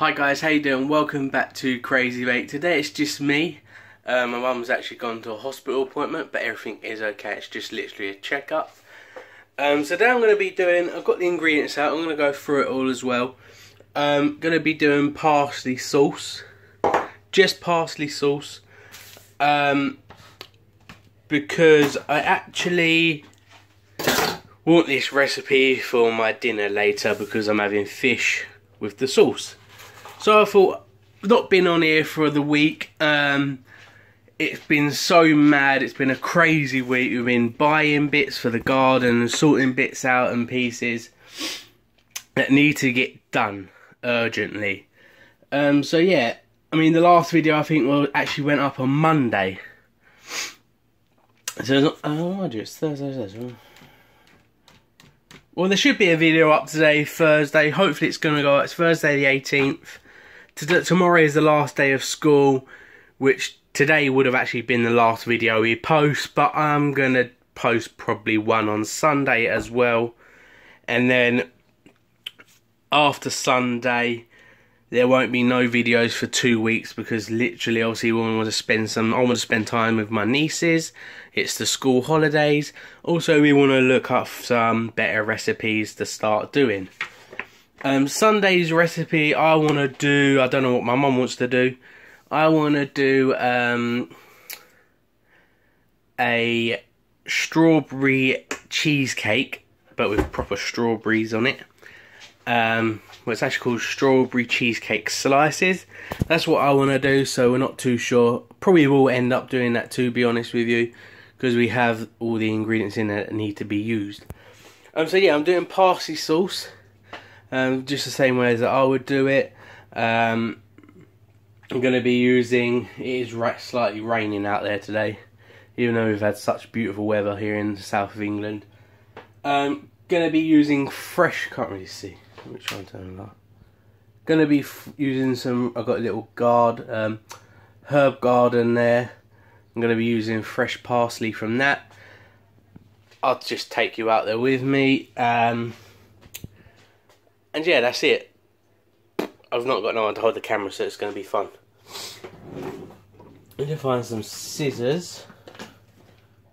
Hi guys, how you doing? Welcome back to Crazy Bake. Today it's just me. My mum's actually gone to a hospital appointment, but everything is okay. It's just literally a checkup. So today I'm going to be doing, I've got the ingredients out, I'm going to go through it all as well. Going to be doing parsley sauce. Just parsley sauce. Because I actually want this recipe for my dinner later because I'm having fish with the sauce. So I thought, not been on here for the week, it's been so mad, it's been a crazy week. We've been buying bits for the garden and sorting bits out and pieces that need to get done urgently. So yeah, I mean the last video I think actually went up on Monday. So it's Thursday. Well, there should be a video up today, Thursday. Hopefully it's going to go up. It's Thursday the 18th. Tomorrow is the last day of school, which today would have actually been the last video we post, but I'm going to post probably one on Sunday as well. And then after Sunday, there won't be no videos for 2 weeks because literally, obviously, I want to spend time with my nieces. It's the school holidays. Also, we want to look up some better recipes to start doing. Sunday's recipe, I want to do, I don't know what my mum wants to do. I want to do a strawberry cheesecake, but with proper strawberries on it. Well, it's actually called strawberry cheesecake slices. That's what I want to do, so we're not too sure. Probably will end up doing that, to be honest with you, because we have all the ingredients in there that need to be used. So yeah, I'm doing parsley sauce. Just the same way as I would do it. I'm going to be using, it is slightly raining out there today, even though we've had such beautiful weather here in the south of England. Going to be using fresh, can't really see, which one turn on. Going to be using some, I've got a little herb garden there. I'm going to be using fresh parsley from that. I'll just take you out there with me. And yeah, that's it. I've not got no one to hold the camera, so it's going to be fun. I need to find some scissors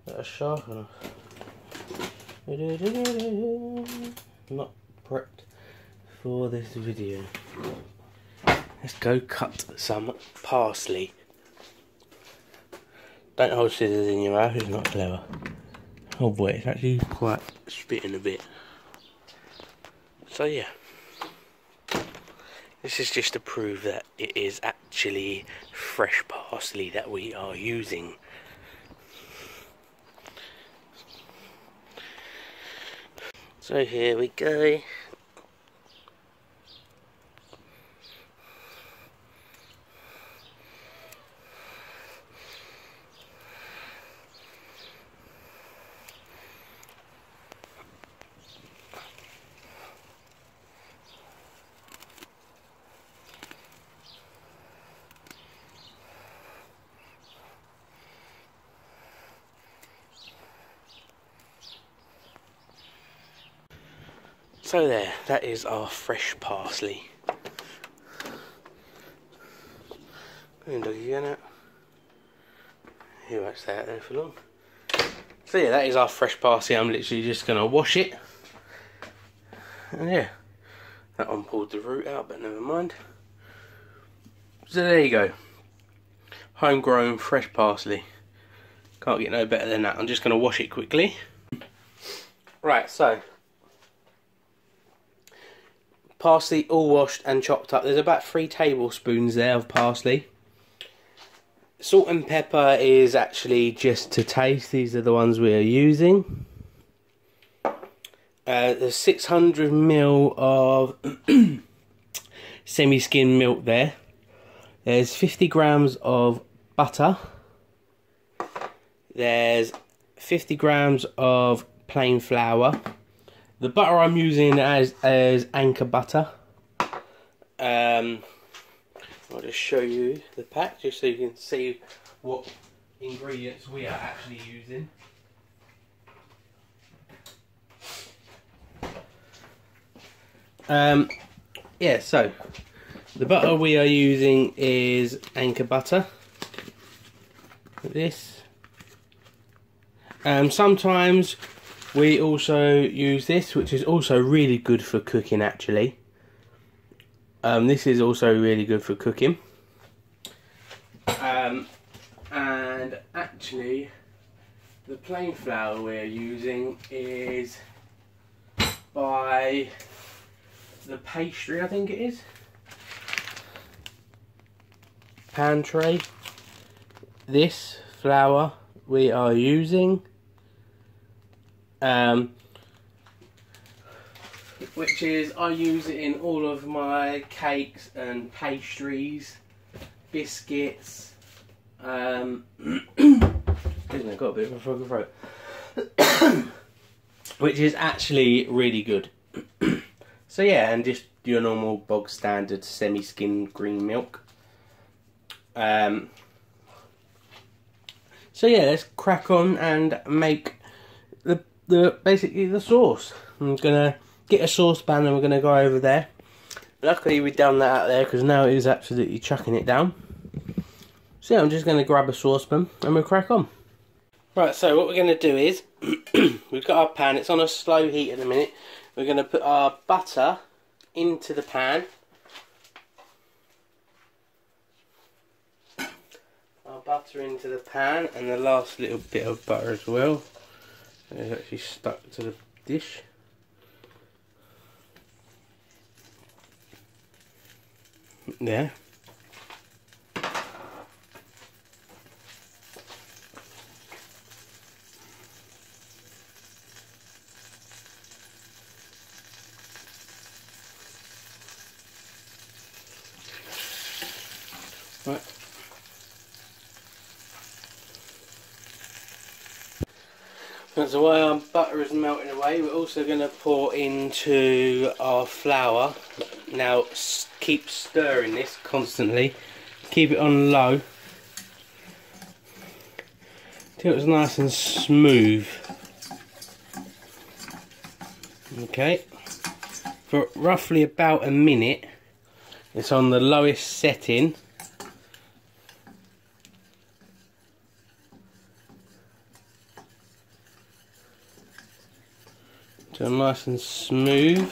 that are sharp enough. Not prepped for this video. Let's go cut some parsley. Don't hold scissors in your mouth, it's not clever. Oh boy, it's actually quite spitting a bit. So yeah. This is just to prove that it is actually fresh parsley that we are using. So here we go. So there, that is our fresh parsley. Here won't stay out there for long. So yeah, that is our fresh parsley. I'm literally just going to wash it. And yeah, that one pulled the root out, but never mind. So there you go. Homegrown fresh parsley. Can't get no better than that. I'm just going to wash it quickly. Right, so parsley all washed and chopped up. There's about 3 tablespoons there of parsley. Salt and pepper is actually just to taste. These are the ones we are using. There's 600 ml of semi-skimmed milk there. There's 50 grams of butter. There's 50 grams of plain flour. The butter I'm using as Anchor butter. I'll just show you the pack just so you can see what ingredients we are actually using. Yeah, so The butter we are using is Anchor butter. Like this. Sometimes we also use this, which is also really good for cooking actually. This is also really good for cooking. And actually the plain flour we're using is by the pastry, I think it is. Pantry. This flour we are using, which is, I use it in all of my cakes and pastries, biscuits. I've got a bit of a frog throat. Which is actually really good. So yeah, and just your normal bog standard semi-skimmed green milk. So yeah, let's crack on and make the basically the sauce. I'm gonna get a saucepan and we're gonna go over there. Luckily we've done that out there because now it is absolutely chucking it down. So yeah, I'm just gonna grab a saucepan and we'll crack on. Right, so what we're gonna do is we've got our pan, it's on a slow heat at the minute. We're gonna put our butter into the pan. Butter into the pan, and the last little bit of butter as well. It's actually stuck to the dish. There. Right. So while our butter is melting away, we're also going to pour into our flour. Now keep stirring this constantly. Keep it on low till it's nice and smooth. Okay. For roughly about a minute, it's on the lowest setting. So nice and smooth.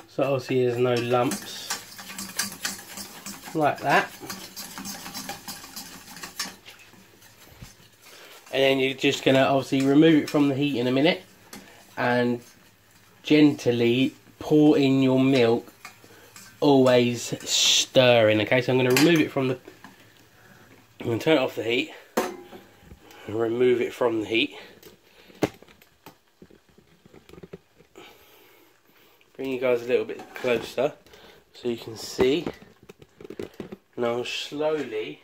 So obviously there's no lumps like that. And then you're just going to obviously remove it from the heat in a minute and gently pour in your milk, always stirring. Okay, so I'm going to remove it from the, I'm going to turn it off the heat and remove it from the heat. Bring you guys a little bit closer so you can see. Now slowly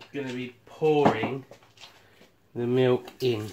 I'm going to be pouring the milk in.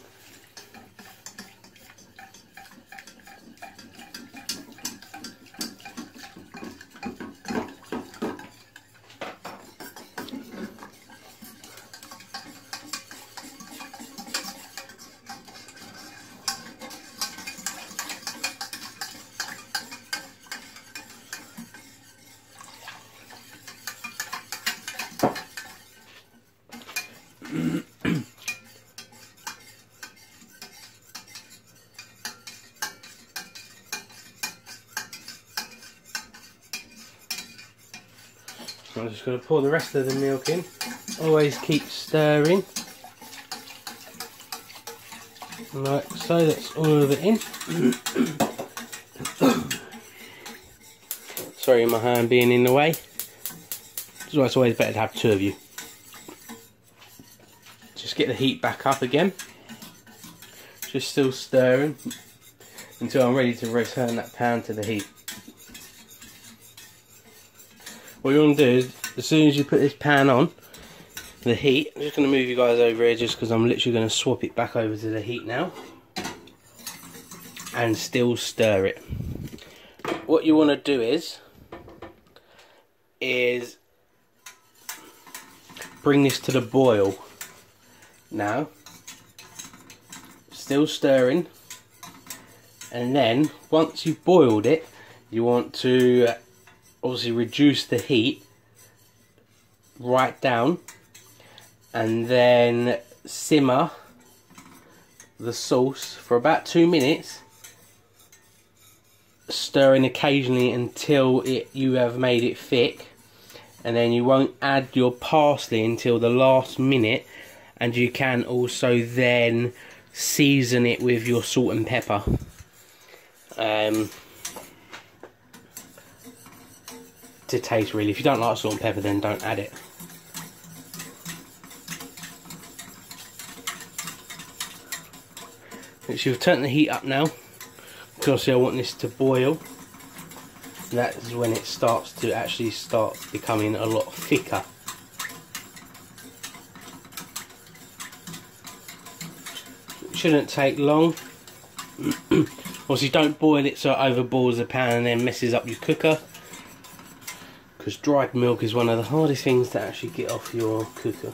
I'm just going to pour the rest of the milk in. Always keep stirring. Like so, that's all of it in. Sorry, my hand being in the way. So it's always better to have two of you. Just get the heat back up again. Just still stirring until I'm ready to return that pan to the heat. What you want to do is, as soon as you put this pan on the heat, I'm just going to move you guys over here just because I'm literally going to swap it back over to the heat now. and still stir it. What you want to do is bring this to the boil. Now, still stirring, and then once you've boiled it, you want to obviously reduce the heat right down, and then simmer the sauce for about 2 minutes, stirring occasionally until you have made it thick, and then you won't add your parsley until the last minute, and you can also then season it with your salt and pepper. To taste, really. If you don't like salt and pepper, then don't add it. So you've turned the heat up now, because I want this to boil. That's when it starts to actually start becoming a lot thicker. It shouldn't take long. Obviously don't boil it so it overboils the pan and then messes up your cooker, because dried milk is one of the hardest things to actually get off your cooker.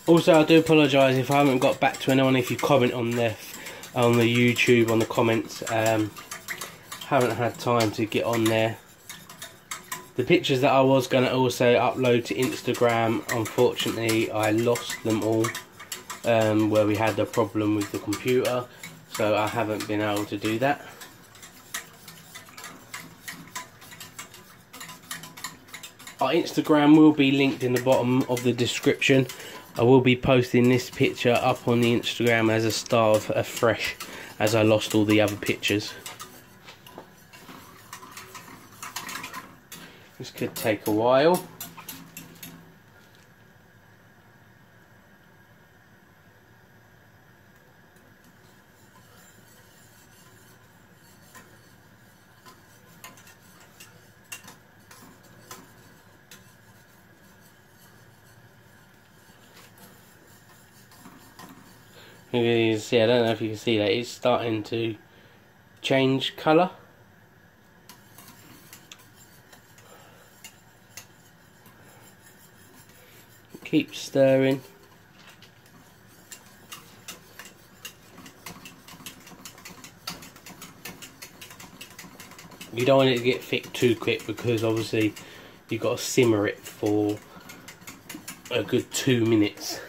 Also, I do apologise if I haven't got back to anyone. If you comment on the YouTube, on the comments, haven't had time to get on there. The pictures that I was going to also upload to Instagram, unfortunately I lost them all, where we had the problem with the computer, so I haven't been able to do that. Our Instagram will be linked in the bottom of the description. I will be posting this picture up on the Instagram as a start of fresh, as I lost all the other pictures. This could take a while. You can see, I don't know if you can see that, it's starting to change colour. Keep stirring. You don't want it to get thick too quick, because obviously you've got to simmer it for a good 2 minutes.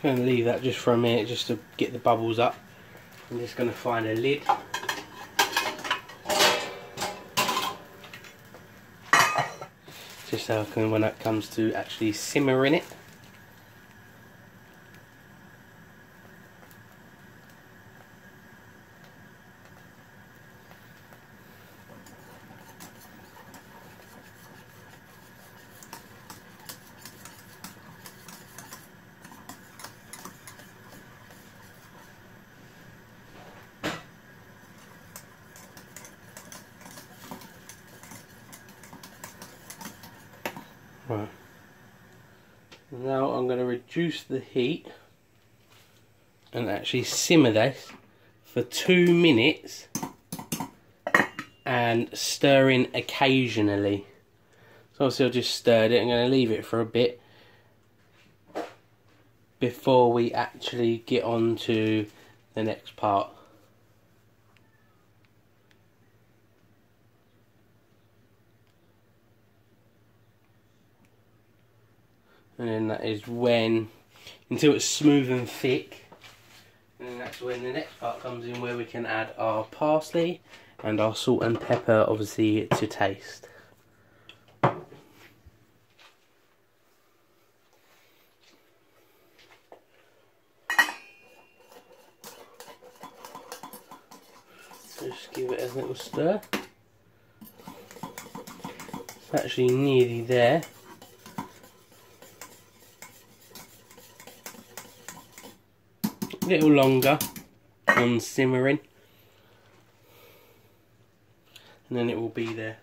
I'm going to leave that just for a minute, just to get the bubbles up. I'm just going to find a lid. Just so I can, when it comes to actually simmering it. Right. Now I'm going to reduce the heat and actually simmer this for 2 minutes and stirring occasionally. So obviously I've just stirred it. I'm going to leave it for a bit before we actually get on to the next part. And then that is when, until it's smooth and thick, and then that's when the next part comes in, where we can add our parsley and our salt and pepper, obviously to taste. Just give it a little stir. It's actually nearly there. A little longer on simmering, and then it will be there.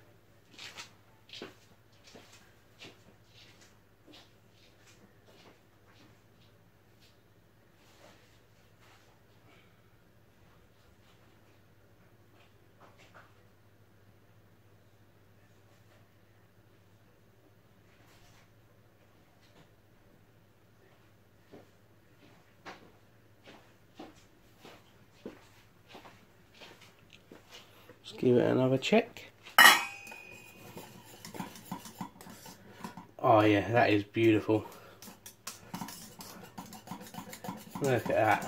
Just give it another check. Oh yeah, that is beautiful. Look at that.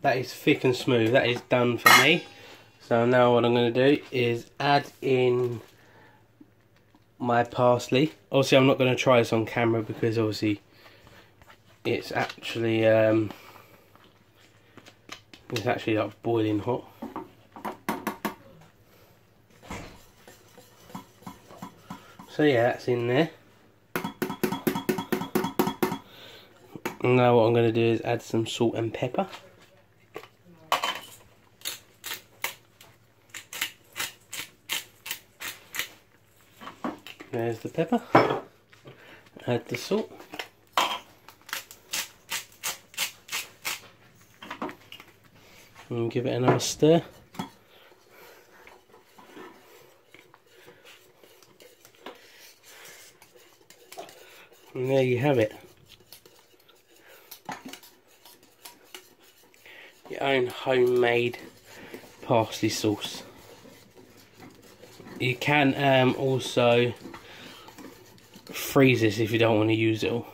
That is thick and smooth. That is done for me. So now what I'm going to do is add in my parsley. Obviously I'm not going to try this on camera because obviously it's actually like boiling hot. So yeah, that's in there. And now what I'm going to do is add some salt and pepper. There's the pepper. Add the salt. And give it another stir. And there you have it. Your own homemade parsley sauce. You can also freeze this if you don't want to use it all.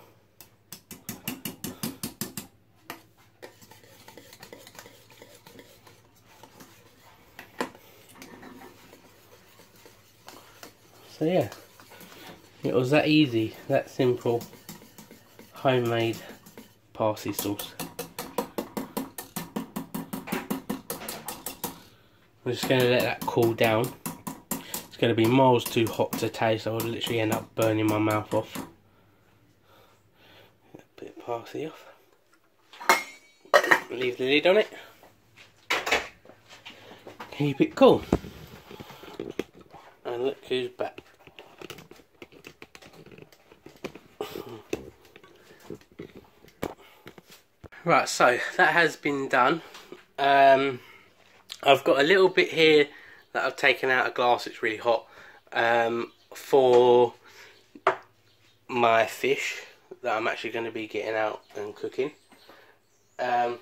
So yeah, it was that easy, that simple, homemade parsley sauce. I'm just going to let that cool down. It's going to be miles too hot to taste. I would literally end up burning my mouth off. A bit of parsley off. Leave the lid on it. Keep it cool. And look who's back. Right, so that has been done. I've got a little bit here that I've taken out a glass. It's really hot, for my fish that I'm actually going to be getting out and cooking. And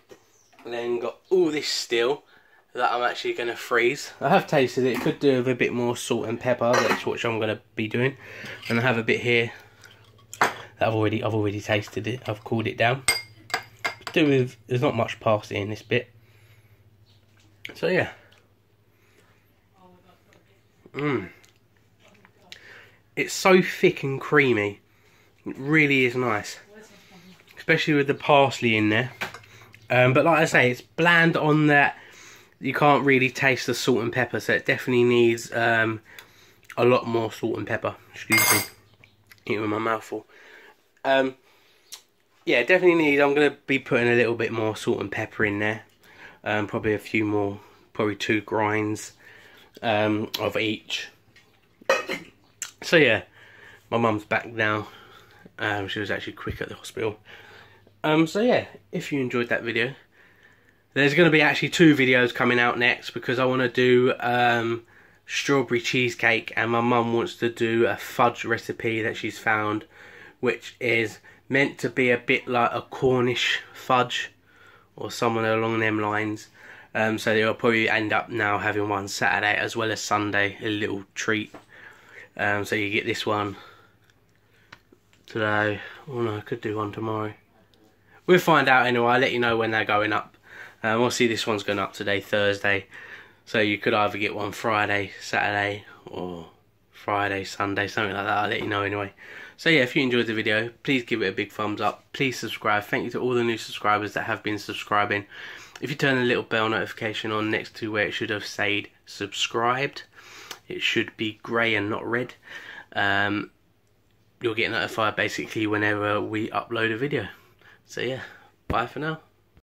then got all this still that I'm actually going to freeze. I have tasted it. It could do with a bit more salt and pepper. That's what I'm going to be doing. And I have a bit here that I've already tasted it. I've cooled it down. Do with, there's not much parsley in this bit. So yeah. It's so thick and creamy. It really is nice, especially with the parsley in there. But like I say, it's bland on that. You can't really taste the salt and pepper, so it definitely needs a lot more salt and pepper. Excuse me, eating with my mouth full. Yeah, definitely needs. I'm going to be putting a little bit more salt and pepper in there. Probably a few more, probably 2 grinds of each. So yeah, my mum's back now. She was actually quick at the hospital. So yeah, if you enjoyed that video, there's going to be actually 2 videos coming out next, because I want to do strawberry cheesecake, and my mum wants to do a fudge recipe that she's found, which is meant to be a bit like a Cornish fudge or somewhere along them lines. So they'll probably end up now having one Saturday as well as Sunday, a little treat. So you get this one today. Oh no, I could do one tomorrow. We'll find out anyway. I'll let you know when they're going up. We'll see, this one's going up today, Thursday. So you could either get one Friday, Saturday, or Friday, Sunday, something like that. I'll let you know anyway. So yeah, if you enjoyed the video, please give it a big thumbs up. Please subscribe. Thank you to all the new subscribers that have been subscribing. If you turn the little bell notification on next to where it should have said subscribed, it should be grey and not red. You'll get notified basically whenever we upload a video. So yeah, bye for now.